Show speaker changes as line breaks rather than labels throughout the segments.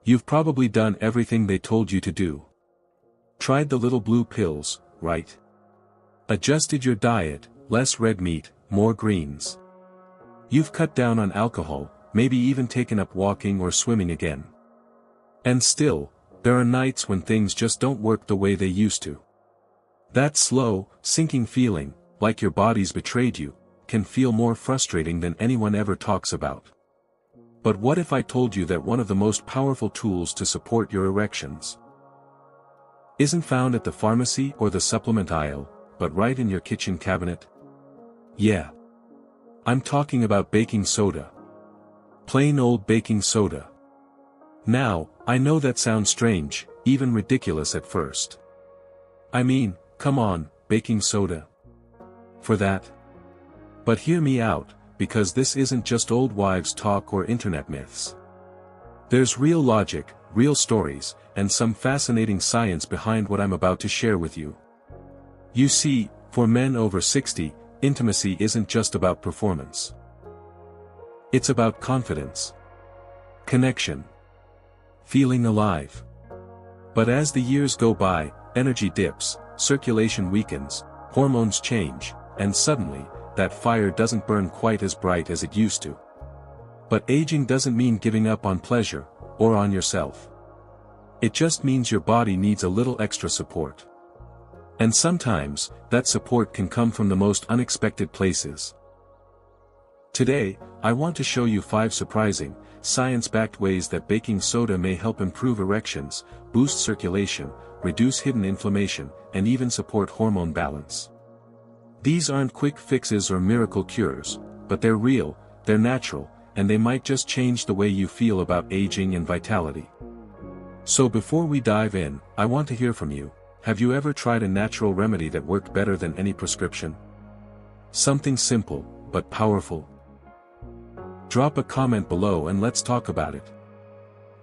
You've probably done everything they told you to do. Tried the little blue pills, right? Adjusted your diet, less red meat, more greens. You've cut down on alcohol, maybe even taken up walking or swimming again. And still, there are nights when things just don't work the way they used to. That slow, sinking feeling, like your body's betrayed you, can feel more frustrating than anyone ever talks about. But what if I told you that one of the most powerful tools to support your erections isn't found at the pharmacy or the supplement aisle, but right in your kitchen cabinet? Yeah. I'm talking about baking soda. Plain old baking soda. Now, I know that sounds strange, even ridiculous at first. I mean, come on, baking soda. For that? But hear me out, because this isn't just old wives' talk or internet myths. There's real logic, real stories, and some fascinating science behind what I'm about to share with you. You see, for men over 60, intimacy isn't just about performance. It's about confidence, connection, feeling alive. But as the years go by, energy dips, circulation weakens, hormones change, and suddenly, that fire doesn't burn quite as bright as it used to. But aging doesn't mean giving up on pleasure, or on yourself. It just means your body needs a little extra support. And sometimes, that support can come from the most unexpected places. Today, I want to show you 5 surprising, science-backed ways that baking soda may help improve erections, boost circulation, reduce hidden inflammation, and even support hormone balance. These aren't quick fixes or miracle cures, but they're real, they're natural, and they might just change the way you feel about aging and vitality. So before we dive in, I want to hear from you. Have you ever tried a natural remedy that worked better than any prescription? Something simple, but powerful? Drop a comment below and let's talk about it.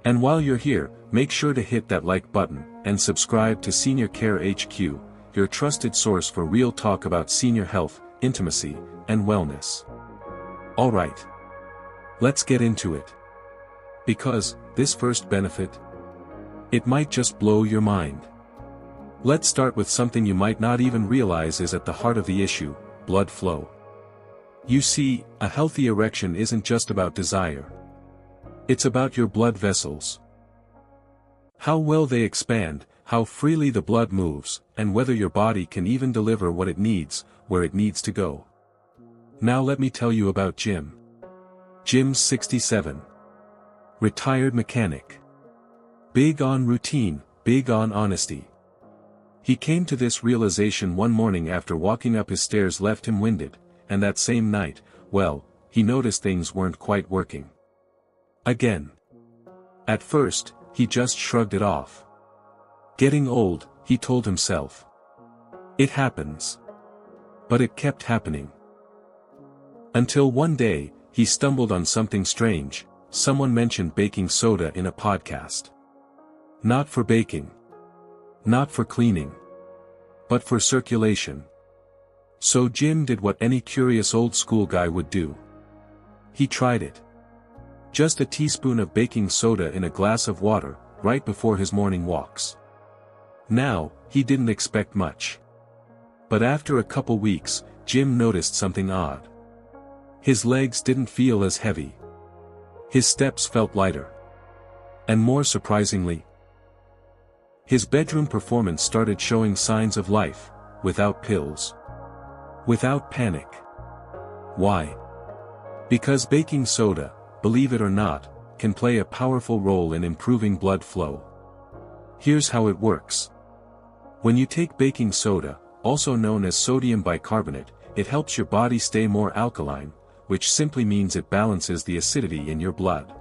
And while you're here, make sure to hit that like button, and subscribe to Senior Care HQ, your trusted source for real talk about senior health, intimacy, and wellness. Alright. Let's get into it. Because, this first benefit, it might just blow your mind. Let's start with something you might not even realize is at the heart of the issue: blood flow. You see, a healthy erection isn't just about desire. It's about your blood vessels. How well they expand, how freely the blood moves, and whether your body can even deliver what it needs, where it needs to go. Now let me tell you about Jim. Jim's 67. Retired mechanic. Big on routine, big on honesty. He came to this realization one morning after walking up his stairs left him winded, and that same night, well, he noticed things weren't quite working. Again. At first, he just shrugged it off. Getting old, he told himself. It happens. But it kept happening. Until one day, he stumbled on something strange. Someone mentioned baking soda in a podcast. Not for baking. Not for cleaning. But for circulation. So Jim did what any curious old school guy would do. He tried it. Just a teaspoon of baking soda in a glass of water, right before his morning walks. Now, he didn't expect much. But after a couple weeks, Jim noticed something odd. His legs didn't feel as heavy. His steps felt lighter. And more surprisingly, his bedroom performance started showing signs of life, without pills. Without panic. Why? Because baking soda, believe it or not, can play a powerful role in improving blood flow. Here's how it works. When you take baking soda, also known as sodium bicarbonate, it helps your body stay more alkaline, which simply means it balances the acidity in your blood.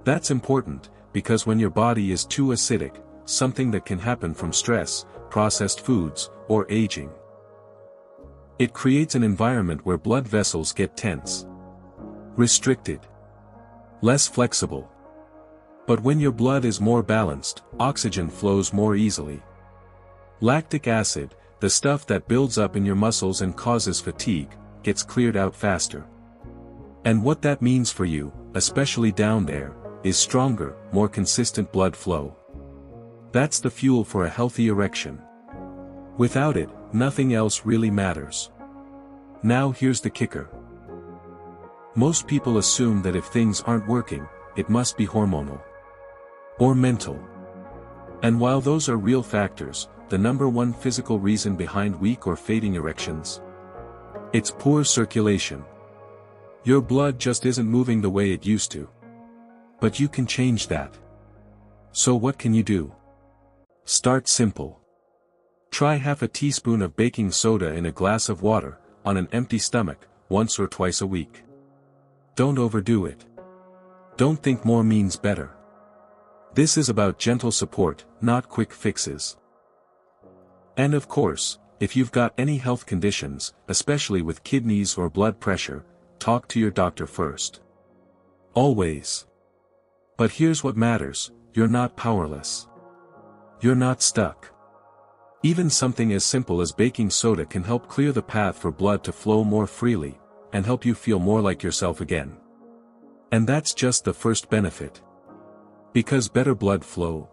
That's important, because when your body is too acidic, something that can happen from stress, processed foods, or aging, it creates an environment where blood vessels get tense, restricted, less flexible. But when your blood is more balanced, oxygen flows more easily. Lactic acid, the stuff that builds up in your muscles and causes fatigue, gets cleared out faster. And what that means for you, especially down there, is stronger, more consistent blood flow. That's the fuel for a healthy erection. Without it, nothing else really matters. Now here's the kicker. Most people assume that if things aren't working, it must be hormonal. Or mental. And while those are real factors, the number one physical reason behind weak or fading erections? It's poor circulation. Your blood just isn't moving the way it used to. But you can change that. So what can you do? Start simple. Try half a teaspoon of baking soda in a glass of water, on an empty stomach, once or twice a week. Don't overdo it. Don't think more means better. This is about gentle support, not quick fixes. And of course, if you've got any health conditions, especially with kidneys or blood pressure, talk to your doctor first. Always. But here's what matters, you're not powerless. You're not stuck. Even something as simple as baking soda can help clear the path for blood to flow more freely, and help you feel more like yourself again. And that's just the first benefit. Because better blood flow.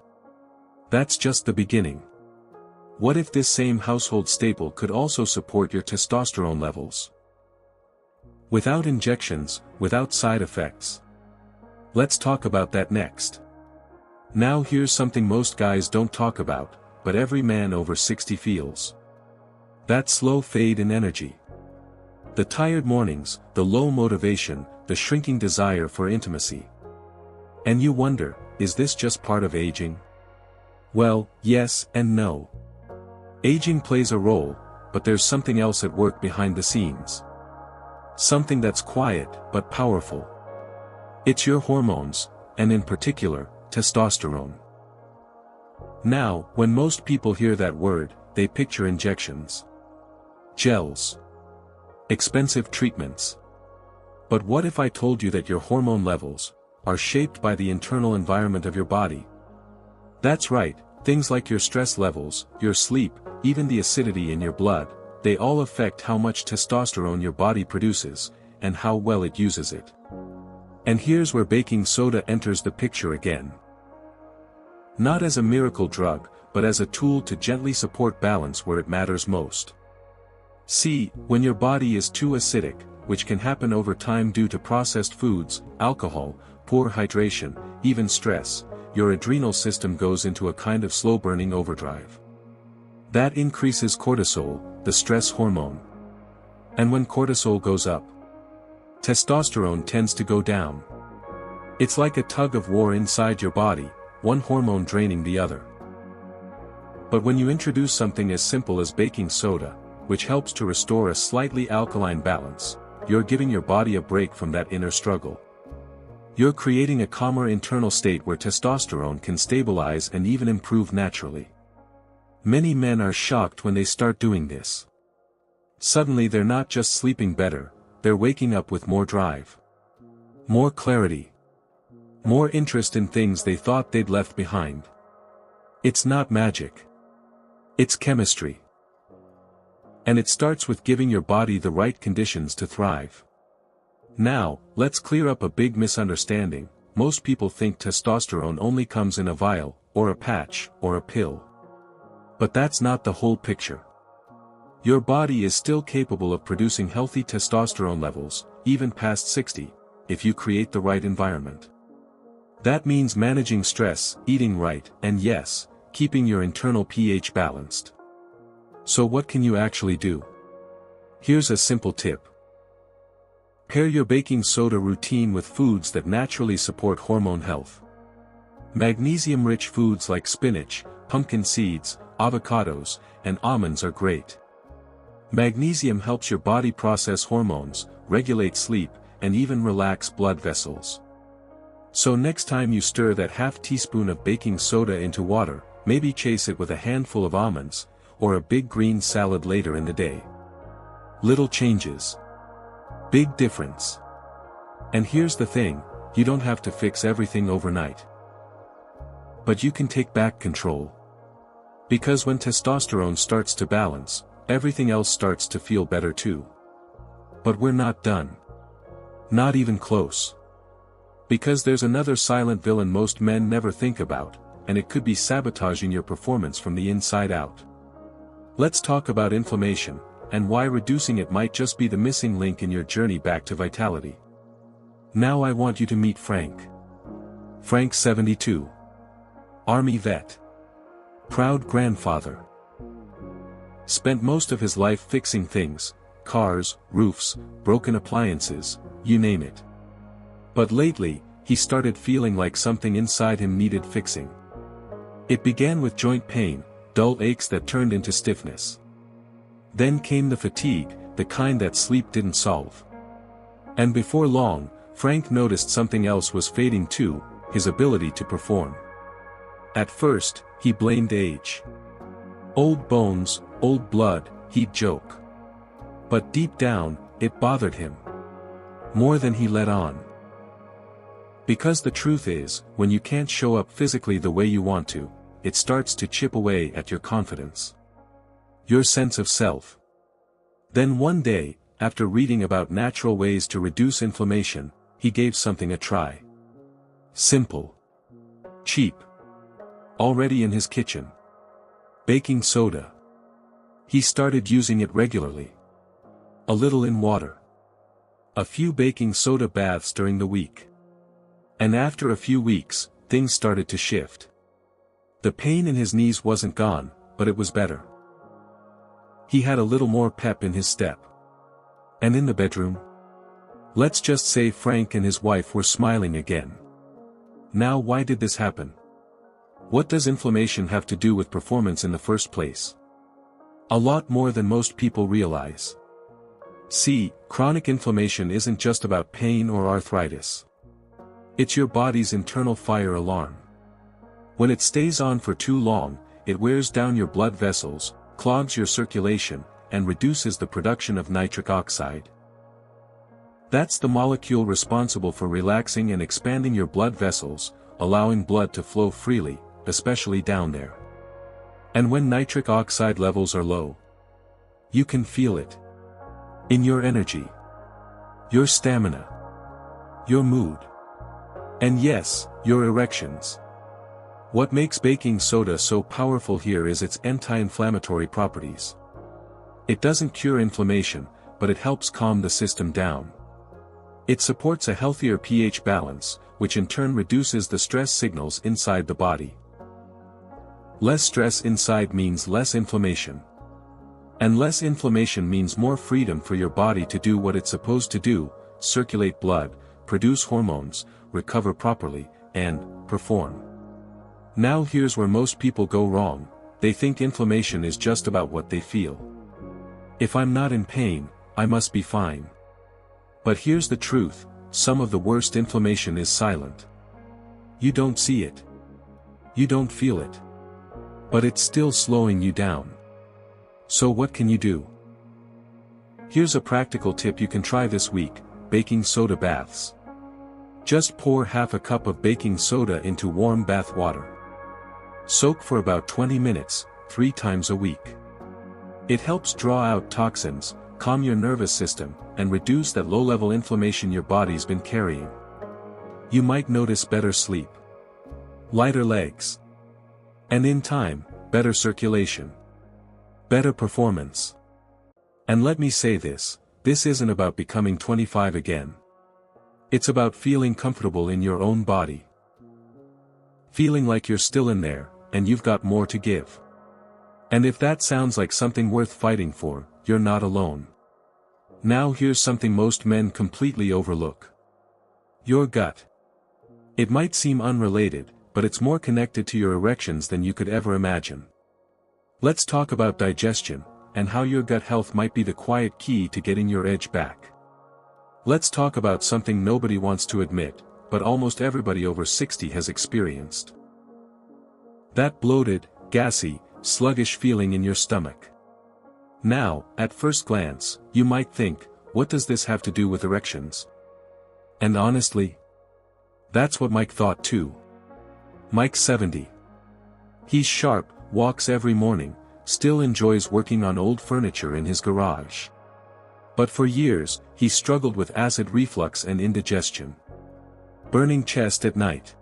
That's just the beginning. What if this same household staple could also support your testosterone levels? Without injections, without side effects. Let's talk about that next. Now here's something most guys don't talk about, but every man over 60 feels. That slow fade in energy. The tired mornings, the low motivation, the shrinking desire for intimacy. And you wonder, is this just part of aging? Well, yes and no. Aging plays a role, but there's something else at work behind the scenes. Something that's quiet, but powerful. It's your hormones, and in particular, testosterone. Now, when most people hear that word, they picture injections. Gels. Expensive treatments. But what if I told you that your hormone levels are shaped by the internal environment of your body? That's right, things like your stress levels, your sleep, even the acidity in your blood, they all affect how much testosterone your body produces, and how well it uses it. And here's where baking soda enters the picture again. Not as a miracle drug, but as a tool to gently support balance where it matters most. See, when your body is too acidic, which can happen over time due to processed foods, alcohol, poor hydration, even stress, your adrenal system goes into a kind of slow-burning overdrive. That increases cortisol, the stress hormone. And when cortisol goes up, testosterone tends to go down. It's like a tug of war inside your body, one hormone draining the other. But when you introduce something as simple as baking soda, which helps to restore a slightly alkaline balance, you're giving your body a break from that inner struggle. You're creating a calmer internal state where testosterone can stabilize and even improve naturally. Many men are shocked when they start doing this. Suddenly they're not just sleeping better, they're waking up with more drive. More clarity. More interest in things they thought they'd left behind. It's not magic. It's chemistry. And it starts with giving your body the right conditions to thrive. Now, let's clear up a big misunderstanding. Most people think testosterone only comes in a vial, or a patch, or a pill. But that's not the whole picture. Your body is still capable of producing healthy testosterone levels, even past 60, if you create the right environment. That means managing stress, eating right, and yes, keeping your internal pH balanced. So what can you actually do? Here's a simple tip. Pair your baking soda routine with foods that naturally support hormone health. Magnesium-rich foods like spinach, pumpkin seeds, avocados, and almonds are great. Magnesium helps your body process hormones, regulate sleep, and even relax blood vessels. So next time you stir that half teaspoon of baking soda into water, maybe chase it with a handful of almonds, or a big green salad later in the day. Little changes. Big difference. And here's the thing, you don't have to fix everything overnight. But you can take back control. Because when testosterone starts to balance, everything else starts to feel better too. But we're not done. Not even close. Because there's another silent villain most men never think about, and it could be sabotaging your performance from the inside out. Let's talk about inflammation, and why reducing it might just be the missing link in your journey back to vitality. Now I want you to meet Frank. Frank, 72. Army vet. Proud grandfather. Spent most of his life fixing things, cars, roofs, broken appliances, you name it. But lately, he started feeling like something inside him needed fixing. It began with joint pain, dull aches that turned into stiffness. Then came the fatigue, the kind that sleep didn't solve. And before long, Frank noticed something else was fading too, his ability to perform. At first, he blamed age. Old bones, old blood, he'd joke. But deep down, it bothered him. More than he let on. Because the truth is, when you can't show up physically the way you want to, it starts to chip away at your confidence. Your sense of self. Then one day, after reading about natural ways to reduce inflammation, he gave something a try. Simple. Cheap. Already in his kitchen. Baking soda. He started using it regularly. A little in water. A few baking soda baths during the week. And after a few weeks, things started to shift. The pain in his knees wasn't gone, but it was better. He had a little more pep in his step. And in the bedroom? Let's just say Frank and his wife were smiling again. Now, why did this happen? What does inflammation have to do with performance in the first place? A lot more than most people realize. See, chronic inflammation isn't just about pain or arthritis. It's your body's internal fire alarm. When it stays on for too long, it wears down your blood vessels, clogs your circulation, and reduces the production of nitric oxide. That's the molecule responsible for relaxing and expanding your blood vessels, allowing blood to flow freely, especially down there. And when nitric oxide levels are low, you can feel it. In your energy. Your stamina. Your mood. And yes, your erections. What makes baking soda so powerful here is its anti-inflammatory properties. It doesn't cure inflammation, but it helps calm the system down. It supports a healthier pH balance, which in turn reduces the stress signals inside the body. Less stress inside means less inflammation. And less inflammation means more freedom for your body to do what it's supposed to do, circulate blood, produce hormones, recover properly, and perform. Now here's where most people go wrong. They think inflammation is just about what they feel. If I'm not in pain, I must be fine. But here's the truth, some of the worst inflammation is silent. You don't see it. You don't feel it. But it's still slowing you down. So what can you do? Here's a practical tip you can try this week: baking soda baths. Just pour half a cup of baking soda into warm bath water. Soak for about 20 minutes, 3 times a week. It helps draw out toxins, calm your nervous system, and reduce that low-level inflammation your body's been carrying. You might notice better sleep, lighter legs, and in time, better circulation, better performance. And let me say this isn't about becoming 25 again. It's about feeling comfortable in your own body. Feeling like you're still in there, and you've got more to give. And if that sounds like something worth fighting for, you're not alone. Now here's something most men completely overlook. Your gut. It might seem unrelated, but it's more connected to your erections than you could ever imagine. Let's talk about digestion, and how your gut health might be the quiet key to getting your edge back. Let's talk about something nobody wants to admit, but almost everybody over 60 has experienced. That bloated, gassy, sluggish feeling in your stomach. Now, at first glance, you might think, what does this have to do with erections? And honestly, that's what Mike thought too. Mike's 70. He's sharp, walks every morning, still enjoys working on old furniture in his garage. But for years, he struggled with acid reflux and indigestion. Burning chest at night.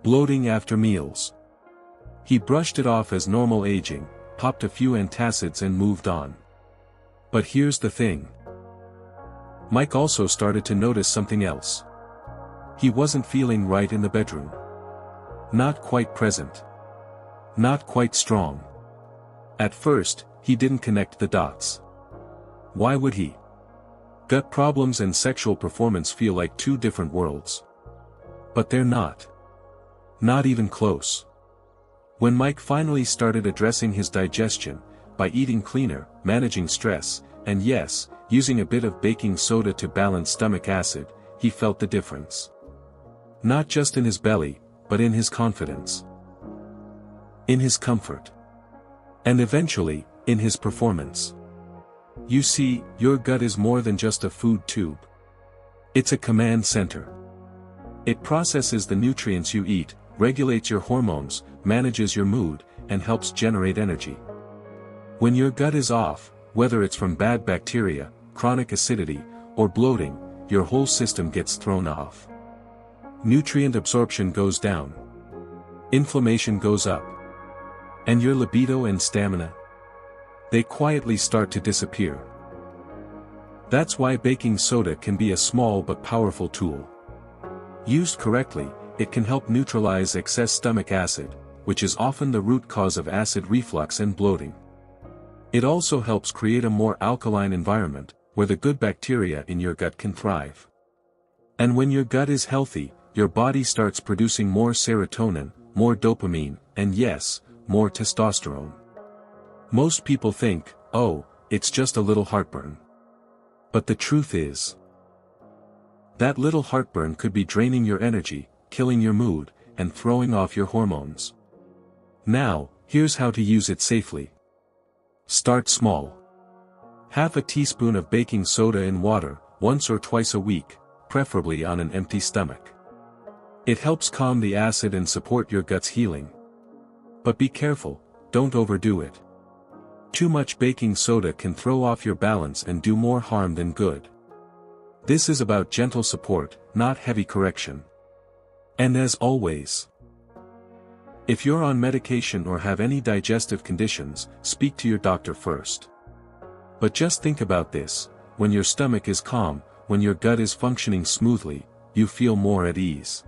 Bloating after meals. He brushed it off as normal aging, popped a few antacids and moved on. But here's the thing. Mike also started to notice something else. He wasn't feeling right in the bedroom. Not quite present. Not quite strong. At first, he didn't connect the dots. Why would he? Gut problems and sexual performance feel like two different worlds. But they're not. Not even close. When Mike finally started addressing his digestion, by eating cleaner, managing stress, and yes, using a bit of baking soda to balance stomach acid, he felt the difference. Not just in his belly, but in his confidence. In his comfort. And eventually, in his performance. You see, your gut is more than just a food tube. It's a command center. It processes the nutrients you eat, regulates your hormones, manages your mood, and helps generate energy. When your gut is off, whether it's from bad bacteria, chronic acidity, or bloating, your whole system gets thrown off. Nutrient absorption goes down. Inflammation goes up. And your libido and stamina? They quietly start to disappear. That's why baking soda can be a small but powerful tool. Used correctly, it can help neutralize excess stomach acid, which is often the root cause of acid reflux and bloating. It also helps create a more alkaline environment, where the good bacteria in your gut can thrive. And when your gut is healthy, your body starts producing more serotonin, more dopamine, and yes, more testosterone. Most people think, oh, it's just a little heartburn. But the truth is, that little heartburn could be draining your energy, killing your mood, and throwing off your hormones. Now, here's how to use it safely. Start small. Half a teaspoon of baking soda in water, once or twice a week, preferably on an empty stomach. It helps calm the acid and support your gut's healing. But be careful, don't overdo it. Too much baking soda can throw off your balance and do more harm than good. This is about gentle support, not heavy correction. And as always, if you're on medication or have any digestive conditions, speak to your doctor first. But just think about this, when your stomach is calm, when your gut is functioning smoothly, you feel more at ease.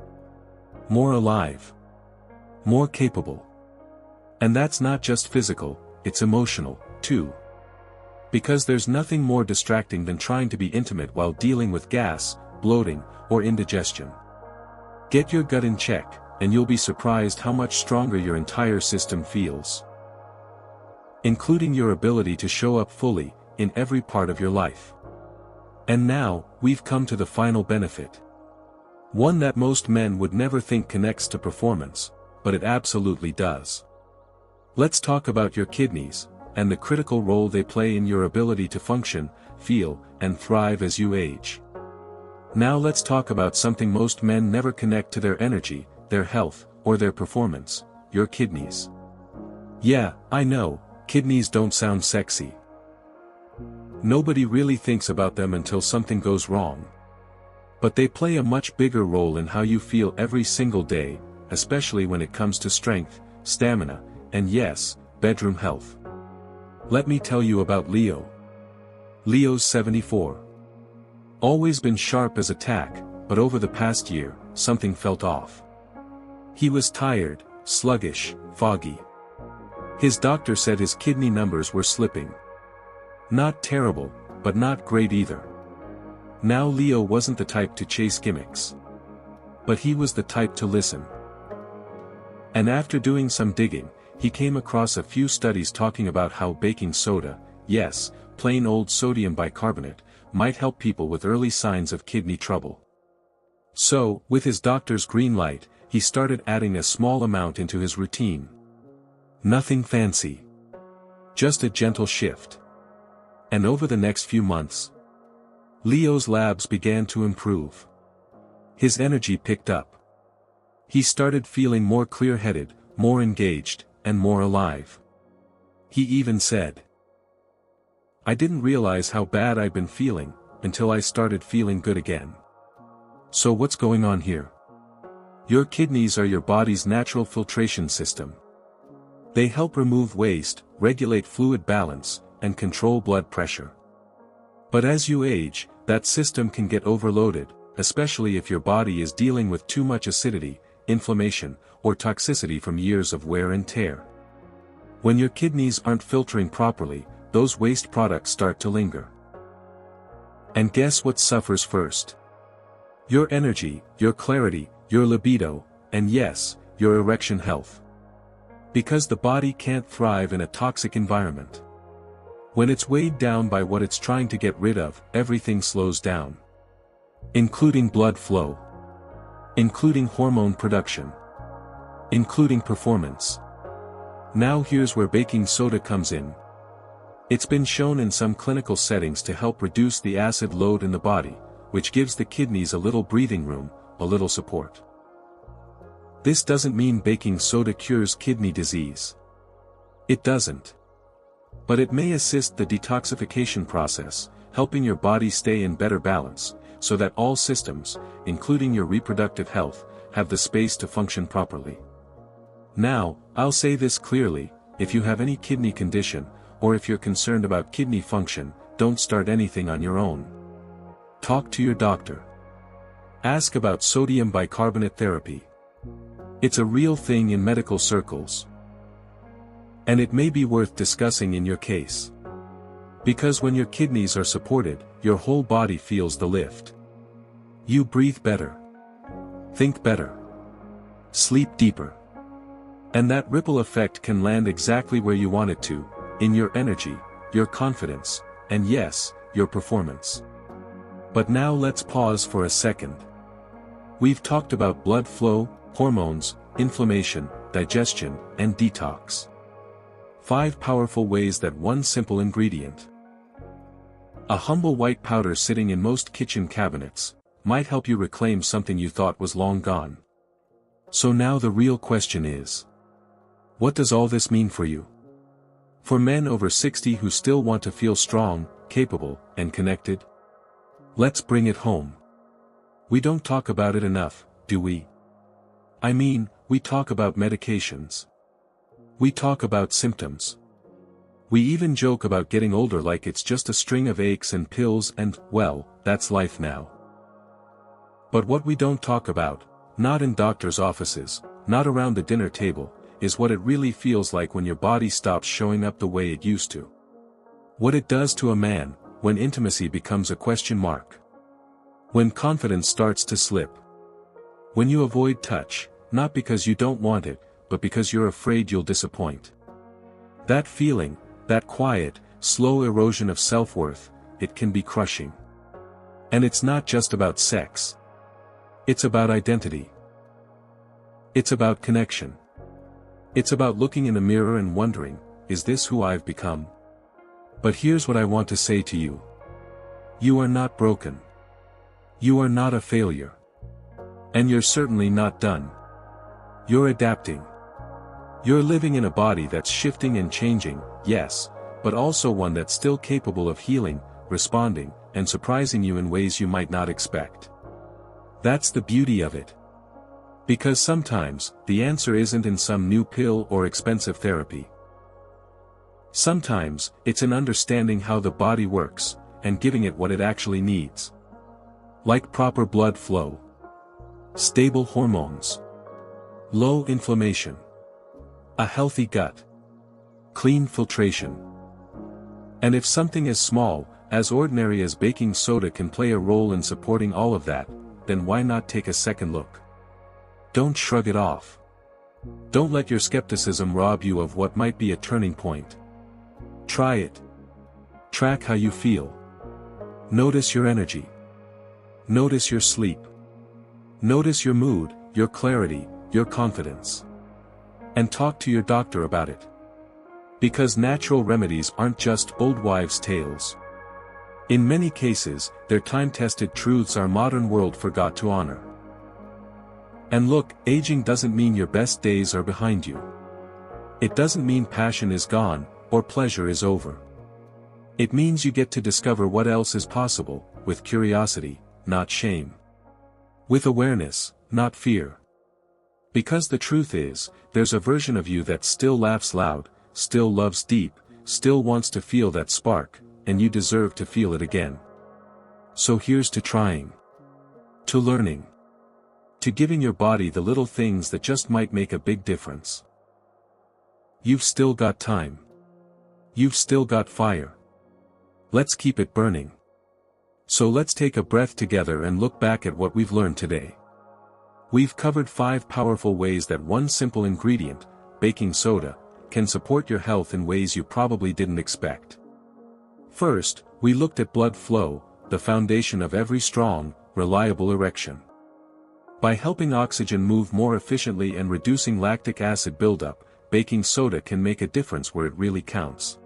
More alive. More capable. And that's not just physical, it's emotional, too. Because there's nothing more distracting than trying to be intimate while dealing with gas, bloating, or indigestion. Get your gut in check, and you'll be surprised how much stronger your entire system feels. Including your ability to show up fully, in every part of your life. And now, we've come to the final benefit. One that most men would never think connects to performance, but it absolutely does. Let's talk about your kidneys, and the critical role they play in your ability to function, feel, and thrive as you age. Now let's talk about something most men never connect to their energy, their health, or their performance, your kidneys. Yeah, I know, kidneys don't sound sexy. Nobody really thinks about them until something goes wrong. But they play a much bigger role in how you feel every single day, especially when it comes to strength, stamina, and yes, bedroom health. Let me tell you about Leo. Leo's 74. Always been sharp as a tack, but over the past year, something felt off. He was tired, sluggish, foggy. His doctor said his kidney numbers were slipping. Not terrible, but not great either. Now Leo wasn't the type to chase gimmicks. But he was the type to listen. And after doing some digging, he came across a few studies talking about how baking soda, yes, plain old sodium bicarbonate, might help people with early signs of kidney trouble. So, with his doctor's green light, he started adding a small amount into his routine. Nothing fancy. Just a gentle shift. And over the next few months, Leo's labs began to improve. His energy picked up. He started feeling more clear-headed, more engaged, and more alive. He even said, "I didn't realize how bad I'd been feeling, until I started feeling good again." So what's going on here? Your kidneys are your body's natural filtration system. They help remove waste, regulate fluid balance, and control blood pressure. But as you age, that system can get overloaded, especially if your body is dealing with too much acidity, inflammation, or toxicity from years of wear and tear. When your kidneys aren't filtering properly, those waste products start to linger. And guess what suffers first? Your energy, your clarity, your libido, and yes, your erection health. Because the body can't thrive in a toxic environment. When it's weighed down by what it's trying to get rid of, everything slows down. Including blood flow. Including hormone production. Including performance. Now here's where baking soda comes in. It's been shown in some clinical settings to help reduce the acid load in the body, which gives the kidneys a little breathing room, a little support. This doesn't mean baking soda cures kidney disease. It doesn't. But it may assist the detoxification process, helping your body stay in better balance, so that all systems, including your reproductive health, have the space to function properly. Now, I'll say this clearly, if you have any kidney condition, or if you're concerned about kidney function, don't start anything on your own. Talk to your doctor. Ask about sodium bicarbonate therapy. It's a real thing in medical circles. And it may be worth discussing in your case. Because when your kidneys are supported, your whole body feels the lift. You breathe better. Think better. Sleep deeper. And that ripple effect can land exactly where you want it to, in your energy, your confidence, and yes, your performance. But now let's pause for a second. We've talked about blood flow, hormones, inflammation, digestion, and detox. 5 powerful ways that one simple ingredient, a humble white powder sitting in most kitchen cabinets, might help you reclaim something you thought was long gone. So now the real question is, what does all this mean for you? For men over 60 who still want to feel strong, capable, and connected? Let's bring it home. We don't talk about it enough, do we? I mean, we talk about medications. We talk about symptoms. We even joke about getting older like it's just a string of aches and pills and, well, that's life now. But what we don't talk about, not in doctors' offices, not around the dinner table, is what it really feels like when your body stops showing up the way it used to. What it does to a man, when intimacy becomes a question mark. When confidence starts to slip. When you avoid touch, not because you don't want it, but because you're afraid you'll disappoint. That feeling, that quiet, slow erosion of self-worth, it can be crushing. And it's not just about sex. It's about identity. It's about connection. It's about looking in the mirror and wondering, is this who I've become? But here's what I want to say to you. You are not broken. You are not a failure. And you're certainly not done. You're adapting. You're living in a body that's shifting and changing, yes, but also one that's still capable of healing, responding, and surprising you in ways you might not expect. That's the beauty of it. Because sometimes, the answer isn't in some new pill or expensive therapy. Sometimes, it's in understanding how the body works, and giving it what it actually needs. Like proper blood flow. Stable hormones. Low inflammation. A healthy gut. Clean filtration. And if something as small, as ordinary as baking soda can play a role in supporting all of that, then why not take a second look? Don't shrug it off. Don't let your skepticism rob you of what might be a turning point. Try it. Track how you feel. Notice your energy. Notice your sleep. Notice your mood, your clarity, your confidence. And talk to your doctor about it. Because natural remedies aren't just old wives' tales. In many cases, they're time-tested truths our modern world forgot to honor. And look, aging doesn't mean your best days are behind you. It doesn't mean passion is gone, or pleasure is over. It means you get to discover what else is possible, with curiosity, not shame. With awareness, not fear. Because the truth is, there's a version of you that still laughs loud, still loves deep, still wants to feel that spark, and you deserve to feel it again. So here's to trying. To learning. To giving your body the little things that just might make a big difference. You've still got time. You've still got fire. Let's keep it burning. So let's take a breath together and look back at what we've learned today. We've covered 5 powerful ways that one simple ingredient, baking soda, can support your health in ways you probably didn't expect. First, we looked at blood flow, the foundation of every strong, reliable erection. By helping oxygen move more efficiently and reducing lactic acid buildup, baking soda can make a difference where it really counts.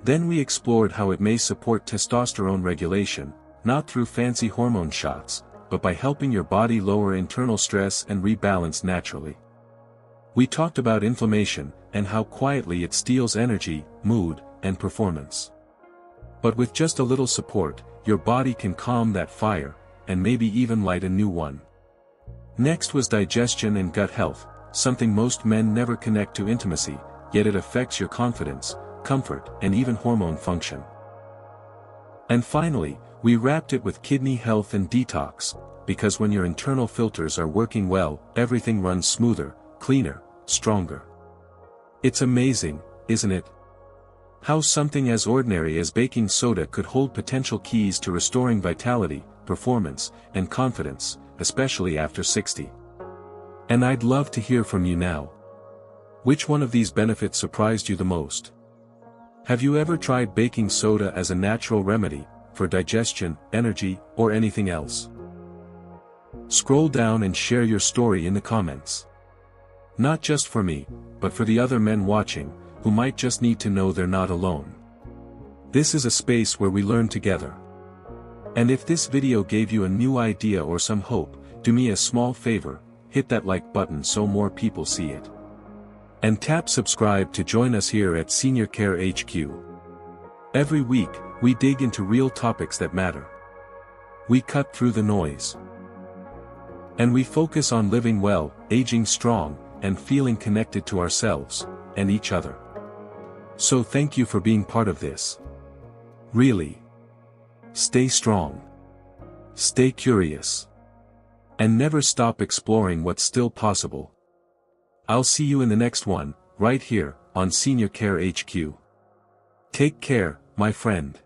Then we explored how it may support testosterone regulation, not through fancy hormone shots, but by helping your body lower internal stress and rebalance naturally. We talked about inflammation, and how quietly it steals energy, mood, and performance. But with just a little support, your body can calm that fire, and maybe even light a new one. Next was digestion and gut health, something most men never connect to intimacy, yet it affects your confidence, comfort, and even hormone function. And finally, we wrapped it with kidney health and detox, because when your internal filters are working well, everything runs smoother, cleaner, stronger. It's amazing, isn't it? How something as ordinary as baking soda could hold potential keys to restoring vitality, performance, and confidence, especially after 60. And I'd love to hear from you now. Which one of these benefits surprised you the most? Have you ever tried baking soda as a natural remedy, for digestion, energy, or anything else? Scroll down and share your story in the comments. Not just for me, but for the other men watching, who might just need to know they're not alone. This is a space where we learn together. And if this video gave you a new idea or some hope, do me a small favor, hit that like button so more people see it. And tap subscribe to join us here at Senior Care HQ. Every week, we dig into real topics that matter. We cut through the noise. And we focus on living well, aging strong, and feeling connected to ourselves, and each other. So thank you for being part of this. Really. Stay strong. Stay curious. And never stop exploring what's still possible. I'll see you in the next one, right here, on Senior Care HQ. Take care, my friend.